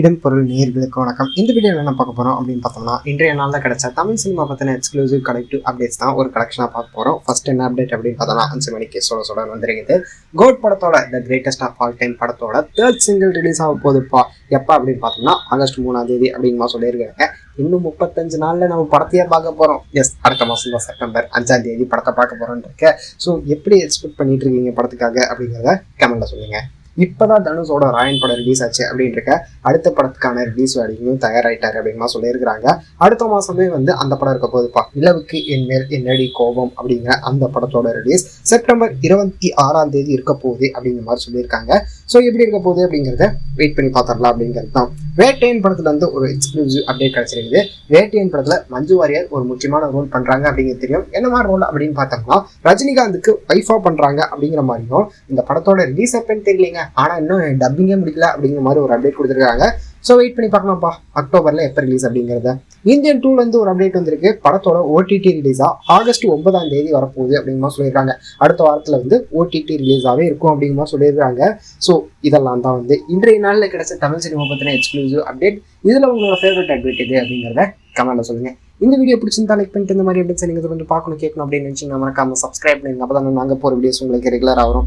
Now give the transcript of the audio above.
இடம் பொருள் நேயர்களுக்கு வணக்கம். இந்த வீடியோவில் என்ன பார்க்க போகிறோம் அப்படின்னு பார்த்தோம்னா, இன்றைய நாளில் கிடைச்ச தமிழ் சினிமா பற்றின எக்ஸ்க்ளூசிவ் கலெக்டிவ் அப்டேட்ஸ் தான் ஒரு கலெக்ஷனாக பார்க்க போகிறோம். ஃபர்ஸ்ட் என்ன அப்டேட் அப்படின்னு பார்த்தோம்னா, 5 மணிக்கு சொல்ல வந்துருக்குது. கோட் படத்தோட the greatest of all time படத்தோட 3rd சிங்கிள் ரிலீஸ் ஆக போகுதுப்பா. எப்போ அப்படின்னு பார்த்தோம்னா, ஆகஸ்ட் 3ஆம் தேதி அப்படிங்கிற சொல்லியிருக்காங்க. இன்னும் 35 நாளில் நம்ம படத்தையே பார்க்க போகிறோம். எஸ், அடுத்த மாதம் தான் செப்டம்பர் 5ஆம் தேதி படத்தை பார்க்க போகிறோன்னு இருக்கேன். ஸோ எப்படி எக்ஸ்பெக்ட் பண்ணிட்டு இருக்கீங்க படத்துக்காக அப்படிங்கிறத கமெண்ட்டில் சொல்லுங்கள். இப்போதான் தனுஷோட ராயன் படம் ரிலீஸ் ஆச்சு அப்படின்னு இருக்க அடுத்த படத்துக்கான ரிலீஸ் வேலையும் தயாராயிட்டாரு அப்படின்னு சொல்லியிருக்கிறாங்க. அடுத்த மாதமே அந்த படம் இருக்க போகுதுப்பா. நிலவுக்கு என் மேல் என்னடி கோபம் அப்படிங்கிற அந்த படத்தோட ரிலீஸ் செப்டம்பர் 26ஆம் தேதி இருக்க போகுது அப்படிங்கிற மாதிரி சொல்லியிருக்காங்க. ஸோ எப்படி இருக்க போகுது அப்படிங்கிறத வெயிட் பண்ணி பார்த்துடலாம் அப்படிங்கிறது தான். வேட்டையன் படத்துல ஒரு எக்ஸ்க்ளூசிவ் அப்டேட் கிடைச்சிருக்குது. வேட்டையன் படத்துல மஞ்சு வாரியர் ஒரு முக்கியமான ரோல் பண்றாங்க அப்படிங்கிறது தெரியும். என்ன மாதிரி ரோல் அப்படின்னு பார்த்தோம்னா, ரஜினிகாந்துக்கு வைஃபா பண்றாங்க அப்படிங்கிற மாதிரியும் இந்த படத்தோட ரிலீஸ் எப்பன்னு தெரியலங்க, ஆனா இன்னும் டப்பிங்கே முடிக்கல அப்படிங்கிற மாதிரி ஒரு அப்டேட் கொடுத்துருக்காங்க. ஸோ வெயிட் பண்ணி பார்க்கலாம்ப்பா, அக்டோபர்ல எப்போ ரிலீஸ் அப்படிங்கிறத. இந்தியன் 2 ஒரு அப்டேட் வந்திருக்கு. படத்தோட ஓடிடி ரிலீஸா ஆகஸ்ட் 9ஆம் தேதி வரப்போகுது அப்படிங்கிற சொல்லியிருக்காங்க. அடுத்த வாரத்தில் ஓடிடி ரிலீஸாகவே இருக்கும் அப்படிங்கிற சொல்லியிருக்காங்க. ஸோ இதெல்லாம் தான் இன்றைய நாளில் கிடைச்ச தமிழ் சினிமா பற்றின எக்ஸ்க்ளூசிவ் அப்டேட். இதில் உங்களோட ஃபேவரட் அப்டேட் எது அப்படிங்கிறத கமெண்ட்ல சொல்லுங்க. இந்த வீடியோ பிடிச்சிருந்தா லைக் பண்ணிட்டு இந்த மாதிரி அப்டேட்ஸ் நீங்கள் பார்க்கணும் கேட்கணும் அப்படின்னு நினச்சிங்கன்னா மறக்காம சப்ஸ்கிரைப் பண்ணுங்க. அப்போ தான் நாங்கள் போகிற வீடியோஸ் உங்களுக்கு ரெகுலராக வரும்.